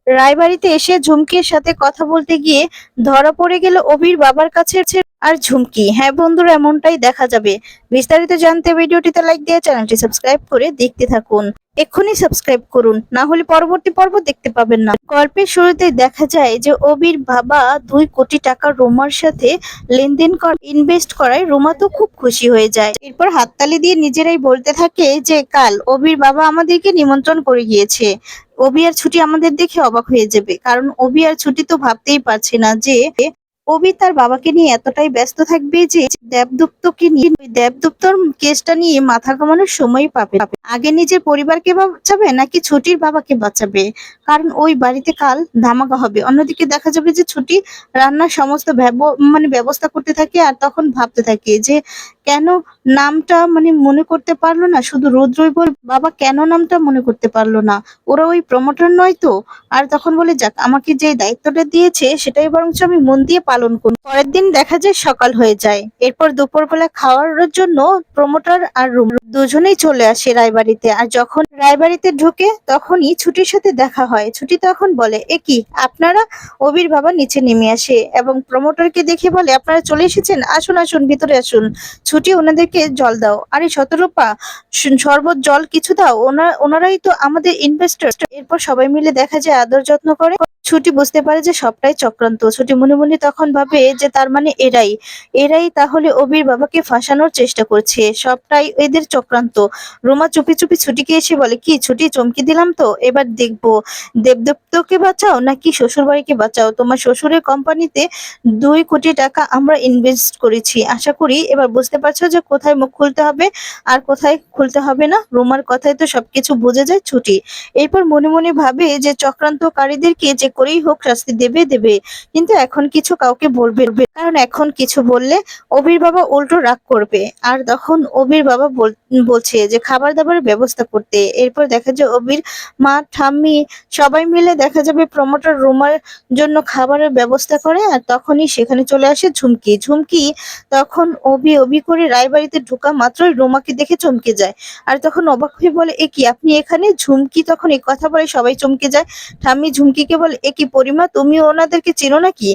রায়বাড়িতে এসে ঝুমকির সাথে কথা বলতে গিয়ে ধরা পড়ে গেল অভির বাবার কাছে আর ঝুমকি। হ্যাঁ বন্ধুরা, এমনটাই দেখা যাবে। বিস্তারিত জানতে ভিডিওটিতে লাইক দিয়ে চ্যানেলটি সাবস্ক্রাইব করে দেখতে থাকুন। এক্ষুনি সাবস্ক্রাইব করুন, না হলে পরবর্তী পর্ব দেখতে পাবেন না। গল্পের শুরুতে দেখা যায় যে অবির বাবা 2 কোটি টাকা রোমার সাথে লেনদেন ইনভেস্ট করায় রোমা তো খুব খুশি হয়ে যায়। এরপর হাততালি দিয়ে নিজেরাই বলতে থাকে যে কাল অবির বাবা আমাদেরকে নিমন্ত্রণ করে গিয়েছে। অভি আর ছুটি আমাদের দেখে অবাক হয়ে যাবে, কারণ অভি আর ছুটি তো ভাবতেই পারছে না যে অভি তার বাবাকে নিয়ে এতটাই ব্যস্ত থাকবে যে দেবদূতকে নিয়ে ওই দেবদূতর কেসটা নিয়ে মাথা ঘামানোর সময় পাবে না। আগে নিজের পরিবারকে বাঁচাবে নাকি ছুটির বাবাকে বাঁচাবে, কারণ ওই বাড়িতে কাল ধামাকা হবে। অন্যদিকে দেখা যাবে যে ছুটি রান্নার সমস্ত ব্যবস্থা করতে থাকে, আর তখন ভাবতে থাকে যে কেন নামটা মনে করতে পারলো না, শুধু রুদ্রই বল বাবা কেন নামটা মনে করতে পারলো না, ওরা ওই প্রমোটার নয় তো। আর তখন বলে যাক, আমাকে যে দায়িত্বটা দিয়েছে সেটাই বরঞ্চ আমি মন দিয়ে পালন করব। পরের দিন দেখা যায় সকাল হয়ে যায়। এরপর দুপুরবেলা খাওয়ার জন্য প্রমোটার আর রুম দুজনেই চলে আসে রায়বাড়িতে। আর যখন রায়বাড়িতে ঢুকে তখনই ছুটির সাথে দেখা হয়। ছুটি তখন বলে, এ কি আপনারা? অবির বাবা নিচে নেমে আসে এবং প্রমোটারকে দেখে বলে, আপনারা চলে এসেছেন, আসুন আসুন ভিতরে আসুন। ছুটি ওনাদেরকে জল দাও, আরে শতরূপা শরবত জল কিছু দাও, ওনারাই তো আমাদের ইনভেস্টর। এরপর সবাই মিলে দেখা যায় আদর যত্ন করে। ছুটি বুঝতে পারে যে সবটাই চক্রান্ত। ছুটি মনে মনে তখন ভাবে যে তার মানে এরাই এরাই তাহলে অবির বাবাকে ফাঁসানোর চেষ্টা করছে, সবটাই এদের চক্রান্ত। রোমা চুপি চুপি ছুটিকে এসে বলে, কি ছুটি, চমকে দিলাম তো, এবার দেখবো দেবদত্তকে বাঁচাও নাকি শ্বশুর বাড়িকে বাঁচাও। তোমার শ্বশুরের কোম্পানিতে 2 কোটি টাকা আমরা ইনভেস্ট করেছি, আশা করি এবার বুঝতে পারছো যে কোথায় মুখ খুলতে হবে আর কোথায় খুলতে হবে না। রোমার কথায় তো সবকিছু বুঝে যায় ছুটি। এরপর মনে মনে ভাবে যে চক্রান্তকারীদেরকে যে করেই হোক শাস্তি দেবে, কিন্তু এখন কিছু কাউকে বলবে না, কারণ এখন কিছু বললে অবির বাবা উল্টো রাগ করবে। আর তখন অবির বাবা বলছে যে খাবার দাবারের ব্যবস্থা করতে। এরপর দেখা যায় অবির মা, ঠাম্মি সবাই মিলে দেখা যাবে প্রমোটার রুমার জন্য খাবারের ব্যবস্থা করে। আর তখনই সেখানে চলে আসে ঝুমকি। ঝুমকি তখন অবি করে রায়বাড়িতে ঢোকা মাত্রই রোমাকে দেখে চমকে যায়। আর তখন অবাক হয়ে বলে, এ কি আপনি এখানে? ঝুমকি তখন এই কথা বলে সবাই চমকে যায়। ঠাম্মি ঝুমকিকে বলে, এ কি পরিমা, তুমি ওনাদেরকে চেনো নাকি?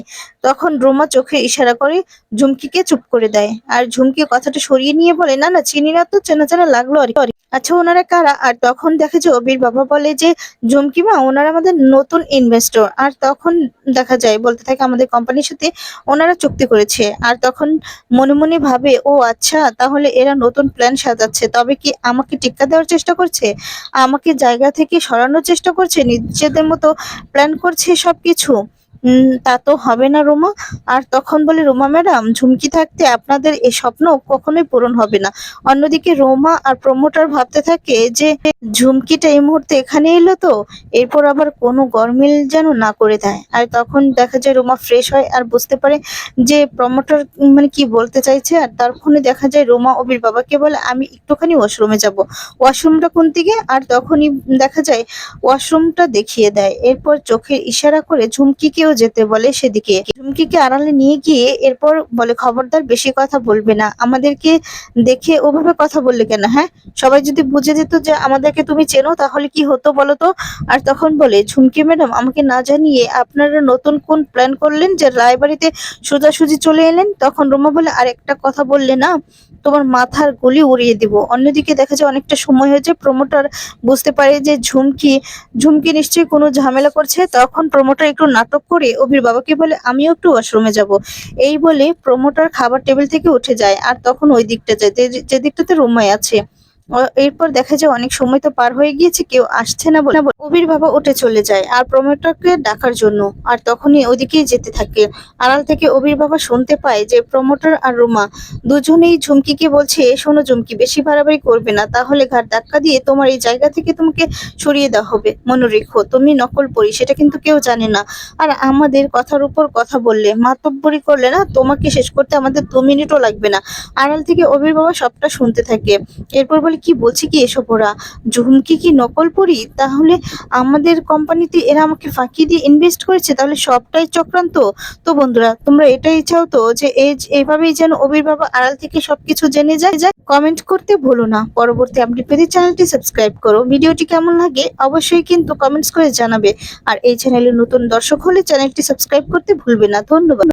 তখন রোমা চোখে ইশারা করে ঝুমকিকে চুপ করে দেয়। আর ঝুমকি কথাটা সরিয়ে নিয়ে বলে, না না, চিনি না তো, চেনা চেনা লাগলো আর কি। আচ্ছা ওনারা কারা? আর তখন দেখে যে অবির বাবা বলে যে ঝুমকি মা, ওনারা আমাদের নতুন ইনভেস্টর। আর তখন দেখা যায় বলতে থাকে আমাদের কোম্পানির সাথে ওনারা চুক্তি করেছে। আর তখন মনে মনে ভাবে, ও আচ্ছা, তাহলে এরা নতুন প্ল্যান সাজাচ্ছে। তবে কি আমাকে টেক্কা দেওয়ার চেষ্টা করছে, আমাকে জায়গা থেকে সরানোর চেষ্টা করছে, নিজেদের মতো প্ল্যান করছে সবকিছু? তা তো হবে না রোমা। আর তখন বলে, রোমা ম্যাডাম, ঝুমকি থাকতে আপনাদের এই স্বপ্ন কখনোই পূরণ হবে না। অন্যদিকে রোমা আর প্রমোটার ভাবতে থাকে যে ঝুমকিটা এই মুহূর্তে এখানে এলো তো এরপর আবার কোনো গরমিল যেন না করে দেয়। আর তখন দেখা যায় রোমা ফ্রেশ হয় আর বুঝতে পারে যে প্রমোটার কি বলতে চাইছে। আর তারপরে দেখা যায় রোমা অবির বাবাকে বলে, আমি একটুখানি ওয়াশরুমে যাব। ওয়াশরুমটা কোন দিকে? আর তখনই দেখা যায় ওয়াশরুমটা দেখিয়ে দেয়। এরপর চোখের ইশারা করে ঝুমকিকেও যেতে বলে সেদিকে। ঝুমকিকে আড়ালে নিয়ে গিয়ে এরপর বলে, খবরদার বেশি কথা বলবে না, আমাদেরকে দেখে ওভাবে কথা বললে কেন? হ্যাঁ, সবাই যদি বুঝে যেত যে আমাদেরকে তুমি চেনো তাহলে কি হতো বলো তো? আর তখন বলে, ঝুমকি ম্যাডাম, আমাকে না জানিয়ে আপনারা নতুন কোন প্ল্যান করলেন যে রায়বাড়িতে সোজাসুজি চলে এলেন? তখন রোমা বলে, আর একটা কথা বললে না, তোমার মাথার গুলি উড়িয়ে দিব। অন্যদিকে দেখা যায় অনেকটা সময় হয়েছে, প্রমোটার বুঝতে পারে যে ঝুমকি নিশ্চয়ই কোনো ঝামেলা করছে। তখন প্রমোটার একটু নাটক করে অভির বাবাকে বলে, আমিও একটু ওয়াশরুমে যাব। এই বলে প্রমোটার খাবার টেবিল থেকে উঠে যায়। আর তখন ওই দিকটা যায় যে দিকটাতে রুমাই আছে। এরপর দেখা যায় অনেক সময় তো পার হয়ে গিয়েছে, কেউ আসছে না বলে অভির বাবা উঠে চলে যায় আর প্রমোটারকে ডাকার জন্য। আর তখনই ওদিকেই যেতে থাকে। আড়াল থেকে অভির বাবা শুনতে পায় যে প্রমোটার আর রুমা দুজনেই ঝুমকিকে বলছে, শোনো ঝুমকি, বেশি বাড়াবাড়ি করবে না, তাহলে ঘাট ধাক্কা দিয়ে তোমার এই জায়গা থেকে তোমাকে সরিয়ে দেওয়া হবে। মনে রেখো, তুমি নকল পরি, সেটা কিন্তু কেউ জানে না। আর আমাদের কথার উপর কথা বললে, মাতব্বরি করলে না, তোমাকে শেষ করতে আমাদের 2 মিনিটও লাগবে না। আড়াল থেকে অভির বাবা সবটা শুনতে থাকে। এরপর বলে, কি বলছে কি এসব ওরা? ঝুমকি কি নকল পরি? তাহলে আমাদের কোম্পানিতে এরা আমাকে ফাঁকি দিয়ে ইনভেস্ট করেছে, তাহলে সবটাই চক্রান্ত। তো বন্ধুরা, তোমরা এটাই চাও তো যে এভাবেই যেন অভির বাবা আড়াল থেকে সবকিছু জেনে যায়? কমেন্ট করতে ভুলো না। পরবর্তী আপডেট পেতে চ্যানেলটি সাবস্ক্রাইব করো। ভিডিওটি কেমন লাগে অবশ্যই কিন্তু কমেন্টস করে জানাবে। আর এই চ্যানেলে নতুন দর্শক হলে চ্যানেলটি সাবস্ক্রাইব করতে ভুলবে না। ধন্যবাদ।